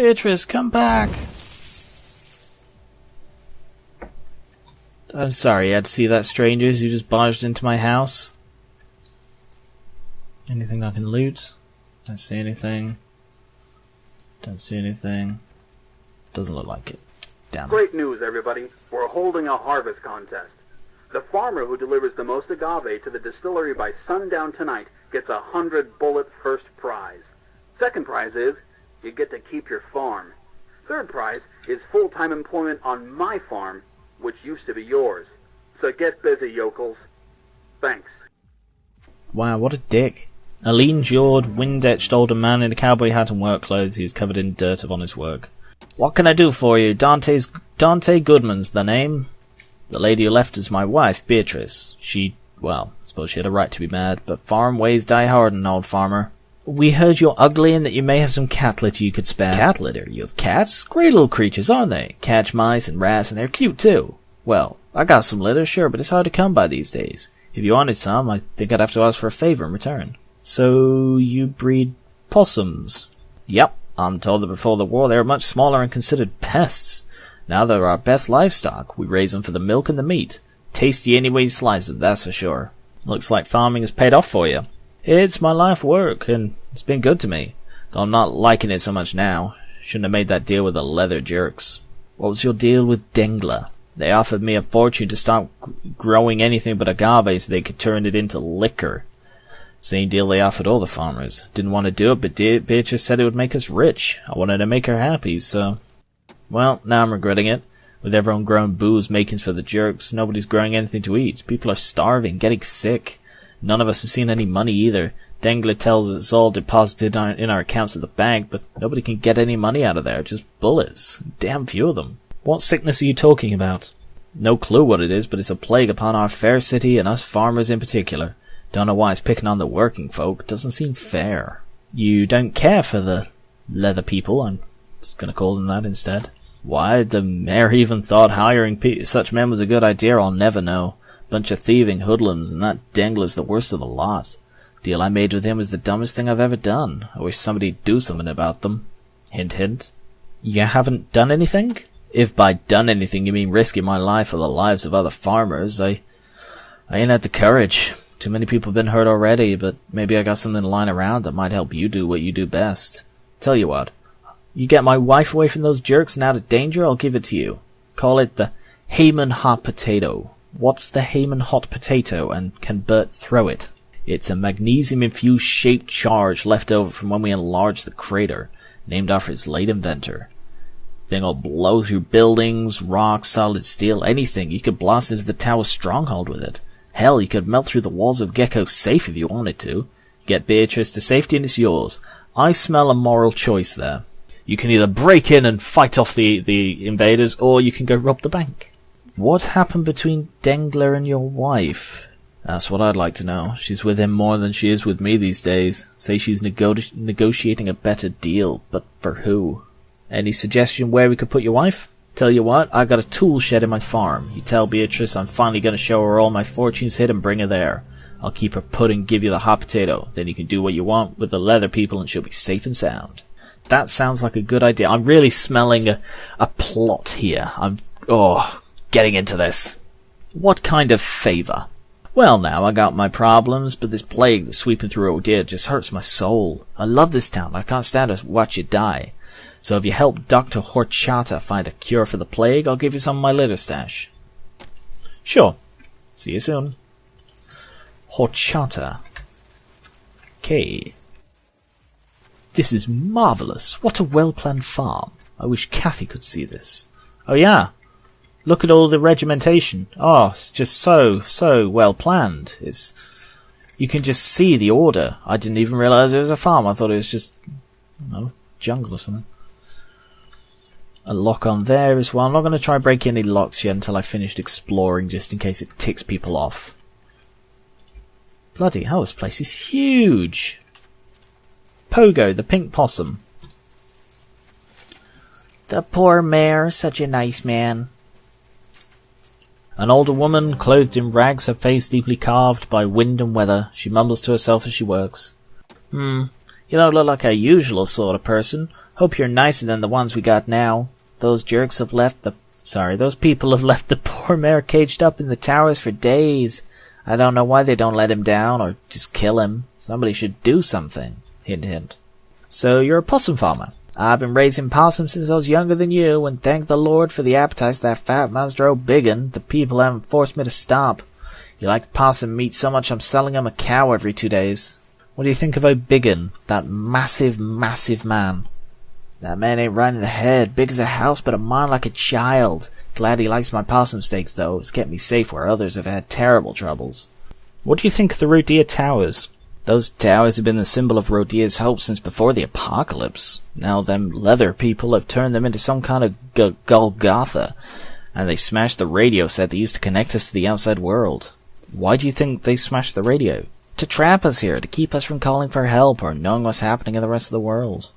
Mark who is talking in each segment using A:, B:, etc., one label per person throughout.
A: Beatrice, come back! I'm sorry, you had to see that strangers who just barged into my house. Anything I can loot? Don't see anything. Don't see anything. Doesn't look like it. Damn it.
B: Great news, everybody. We're holding a harvest contest. The farmer who delivers the most agave to the distillery by sundown tonight gets a 100-bullet first prize. Second prize is, you get to keep your farm. Third prize is full-time employment on my farm, which used to be yours. So get busy, yokels. Thanks.
A: Wow, what a dick. A lean-jawed, wind-etched older man in a cowboy hat and work clothes. He's covered in dirt upon his work. What can I do for you? Dante Goodman's the name. The lady who left is my wife, Beatrice. Well, I suppose she had a right to be mad, but farm ways die hard, an old farmer. We heard you're ugly and that you may have some cat litter you could spare. Cat litter? You have cats? Great little creatures, aren't they? Catch mice and rats, and they're cute too. Well, I got some litter, sure, but it's hard to come by these days. If you wanted some, I think I'd have to ask for a favor in return. So, you breed possums? Yep, I'm told that before the war they were much smaller and considered pests. Now they're our best livestock. We raise them for the milk and the meat. Tasty any way you slice them, that's for sure. Looks like farming has paid off for you. It's my life work, and it's been good to me. Though I'm not liking it so much now. Shouldn't have made that deal with the leather jerks. What was your deal with Dengler? They offered me a fortune to stop growing anything but agave so they could turn it into liquor. Same deal they offered all the farmers. Didn't want to do it, but Beatrice said it would make us rich. I wanted to make her happy, so... Well, now I'm regretting it. With everyone growing booze makings for the jerks, nobody's growing anything to eat. People are starving, getting sick. None of us has seen any money either. Dengler tells us it's all deposited in our accounts at the bank, but nobody can get any money out of there. Just bullets. Damn few of them. What sickness are you talking about? No clue what it is, but it's a plague upon our fair city and us farmers in particular. Don't know why it's picking on the working folk. Doesn't seem fair. You don't care for the leather people? I'm just going to call them that instead. Why the mayor even thought hiring such men was a good idea, I'll never know. Bunch of thieving hoodlums, and that Dengler's the worst of the lot. Deal I made with him was the dumbest thing I've ever done. I wish somebody'd do something about them. Hint, hint. You haven't done anything? If by done anything you mean risking my life or the lives of other farmers, I ain't had the courage. Too many people have been hurt already, but maybe I got something lying around that might help you do what you do best. Tell you what, you get my wife away from those jerks and out of danger, I'll give it to you. Call it the Hayman Hot Potato. What's the Hayman Hot Potato, and can Bert throw it? It's a magnesium-infused shaped charge left over from when we enlarged the crater, named after its late inventor. Thing'll blow through buildings, rocks, solid steel, anything. You could blast into the tower stronghold with it. Hell, you could melt through the walls of Gecko's safe if you wanted to. Get Beatrice to safety and it's yours. I smell a moral choice there. You can either break in and fight off the invaders, or you can go rob the bank. What happened between Dengler and your wife? That's what I'd like to know. She's with him more than she is with me these days. Say she's negotiating a better deal, but for who? Any suggestion where we could put your wife? Tell you what, I got a tool shed in my farm. You tell Beatrice I'm finally going to show her all my fortunes hid and bring her there. I'll keep her put and give you the hot potato. Then you can do what you want with the leather people and she'll be safe and sound. That sounds like a good idea. I'm really smelling a plot here. I'm getting into this. What kind of favour? Well now, I got my problems, but this plague that's sweeping through O'Dear just hurts my soul. I love this town. I can't stand to watch it die. So if you help Dr. Horchata find a cure for the plague, I'll give you some of my litter stash. Sure. See you soon. Horchata. Okay. This is marvellous. What a well-planned farm. I wish Kathy could see this. Oh yeah. Look at all the regimentation. Oh, it's just so well planned. You can just see the order. I didn't even realise it was a farm. I thought it was just, jungle or something. A lock on there as well. I'm not going to try and break any locks yet until I finished exploring, just in case it ticks people off. Bloody hell, this place is huge. Pogo, the pink possum. The poor mayor, such a nice man. An older woman, clothed in rags, her face deeply carved by wind and weather. She mumbles to herself as she works. You don't look like a usual sort of person. Hope you're nicer than the ones we got now. Those people have left the poor mayor caged up in the towers for days. I don't know why they don't let him down or just kill him. Somebody should do something. Hint, hint. So you're a possum farmer. I've been raising possums since I was younger than you, and thank the Lord for the appetites that fat monster O'Biggin. The people haven't forced me to stop. You like possum meat so much I'm selling him a cow every 2 days. What do you think of O'Biggin, that massive, massive man? That man ain't right in the head, big as a house but a mind like a child. Glad he likes my possum steaks though, it's kept me safe where others have had terrible troubles. What do you think of the Rodea Towers? Those towers have been the symbol of Rodea's hope since before the apocalypse. Now them leather people have turned them into some kind of Golgotha, and they smashed the radio set that used to connect us to the outside world. Why do you think they smashed the radio? To trap us here, to keep us from calling for help or knowing what's happening in the rest of the world.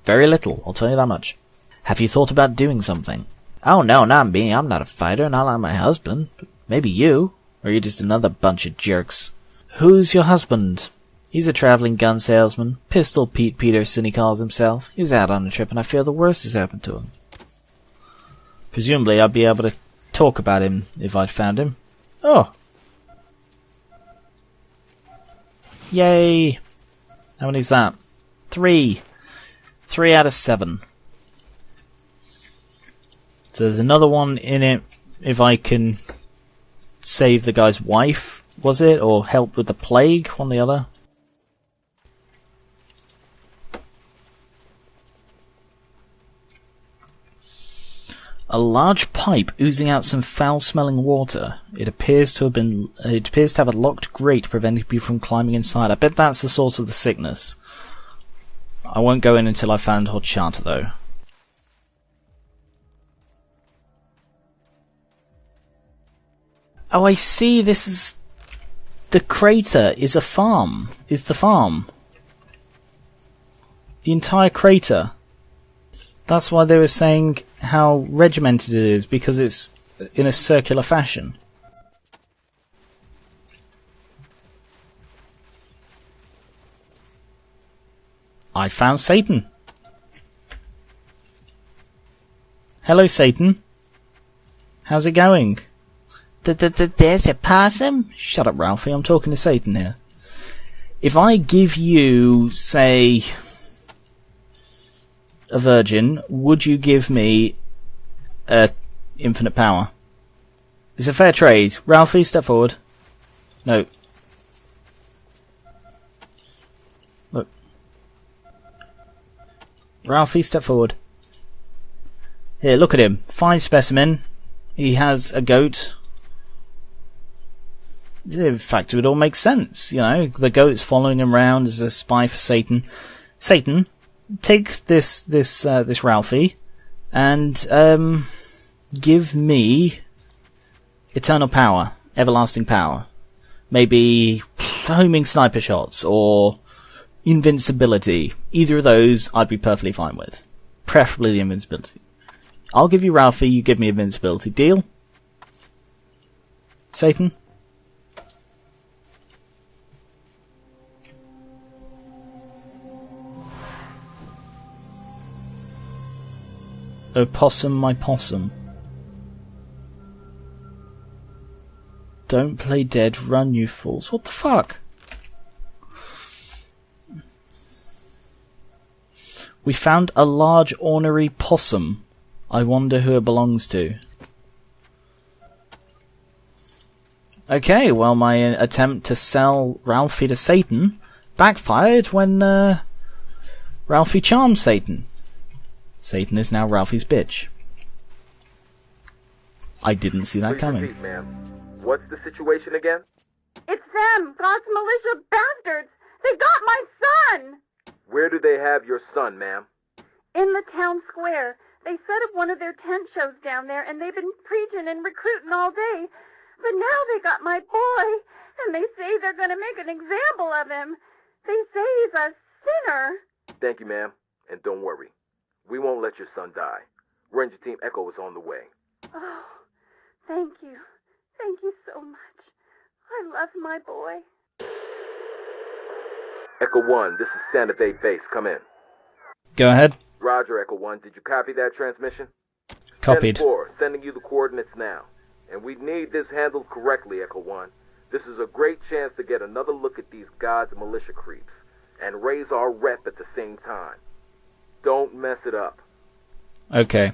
A: Very little, I'll tell you that much. Have you thought about doing something? Oh no, not me, I'm not a fighter, not like my husband. But maybe you, or you're just another bunch of jerks. Who's your husband? He's a travelling gun salesman. Pistol Pete Peterson he calls himself. He was out on a trip and I fear the worst has happened to him. Presumably I'd be able to talk about him if I'd found him. Oh. Yay. How many's that? 3. 3 out of 7. So there's another one in it if I can save the guy's wife, was it? Or help with the plague, one or the other. A large pipe oozing out some foul-smelling water. It appears to have a locked grate preventing people from climbing inside. I bet that's the source of the sickness. I won't go in until I've found Horchata, though. Oh, I see. This is... The crater is a farm. Is the farm. The entire crater. That's why they were saying how regimented it is, because it's in a circular fashion. I found Satan. Hello, Satan. How's it going? There's a possum? Shut up, Ralphie. I'm talking to Satan here. If I give you, say, a virgin, would you give me infinite power? It's a fair trade. Ralphie, step forward. No. Look. Ralphie, step forward. Here, look at him. Fine specimen. He has a goat. In fact, it would all make sense. You know, the goat's following him around as a spy for Satan. Satan, take this Ralphie and give me eternal power, everlasting power. Maybe homing sniper shots or invincibility. Either of those I'd be perfectly fine with. Preferably the invincibility. I'll give you Ralphie, you give me invincibility. Deal? Satan? Oh, possum, my possum. Don't play dead, run, you fools. What the fuck? We found a large ornery possum. I wonder who it belongs to. Okay, well, my attempt to sell Ralphie to Satan backfired when Ralphie charmed Satan. Satan is now Ralphie's bitch. I didn't see that coming.
C: Repeat, ma'am. What's the situation again?
D: It's them, God's militia bastards. They got my son!
C: Where do they have your son, ma'am?
D: In the town square. They set up one of their tent shows down there, and they've been preaching and recruiting all day. But now they got my boy, and they say they're going to make an example of him. They say he's a sinner.
C: Thank you, ma'am. And don't worry. We won't let your son die. Ranger Team Echo is on the way.
D: Oh, thank you. Thank you so much. I love my boy.
C: Echo 1, this is Santa Bay Base. Come in.
A: Go ahead.
C: Roger, Echo 1. Did you copy that transmission?
A: Copied.
C: 10-4, sending you the coordinates now. And we need this handled correctly, Echo 1. This is a great chance to get another look at these gods militia creeps, and raise our rep at the same time. Don't mess it up.
A: Okay.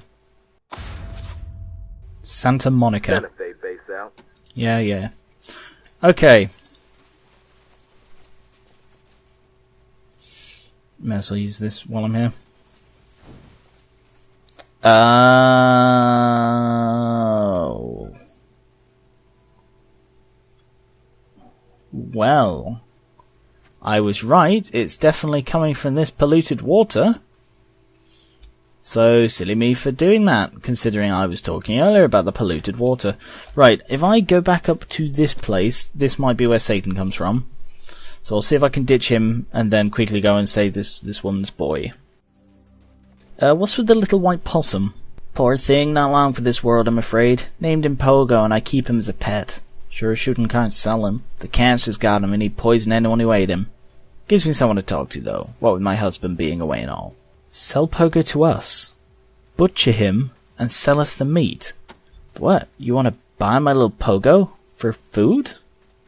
A: Santa Monica.
C: Santa Fe base out.
A: Yeah. Okay. May as well use this while I'm here. Well, I was right. It's definitely coming from this polluted water. So, silly me for doing that, considering I was talking earlier about the polluted water. Right, if I go back up to this place, this might be where Satan comes from. So I'll see if I can ditch him and then quickly go and save this woman's boy. What's with the little white possum? Poor thing, not long for this world, I'm afraid. Named him Pogo, and I keep him as a pet. Sure as shooting can't sell him. The cancer's got him, and he'd poison anyone who ate him. Gives me someone to talk to, though. What with my husband being away and all. Sell Pogo to us. Butcher him, and sell us the meat. What? You want to buy my little Pogo? For food?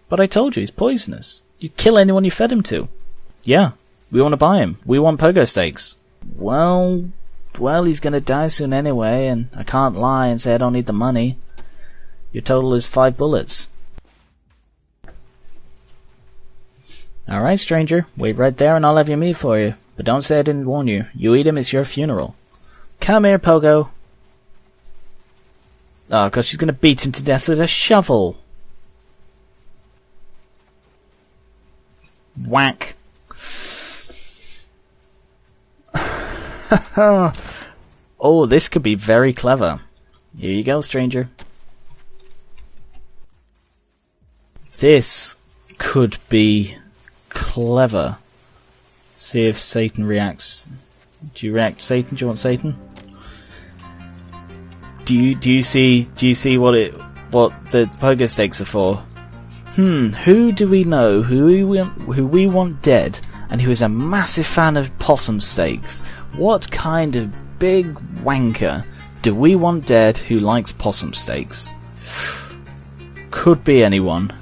A: But I told you, he's poisonous. You'd kill anyone you fed him to. Yeah, we want to buy him. We want Pogo steaks. Well, he's gonna die soon anyway, and I can't lie and say I don't need the money. Your total is 5 bullets. Alright, stranger. Wait right there and I'll have your meat for you. But don't say I didn't warn you. You eat him, it's your funeral. Come here, Pogo. Oh, God, she's gonna beat him to death with a shovel. Whack. Oh, this could be very clever. Here you go, stranger. This could be clever. See if Satan reacts. Do you react, Satan? Do you want Satan? Do you see what the pogo steaks are for? Who do we know who we want dead and who is a massive fan of possum steaks? What kind of big wanker do we want dead who likes possum steaks? Could be anyone.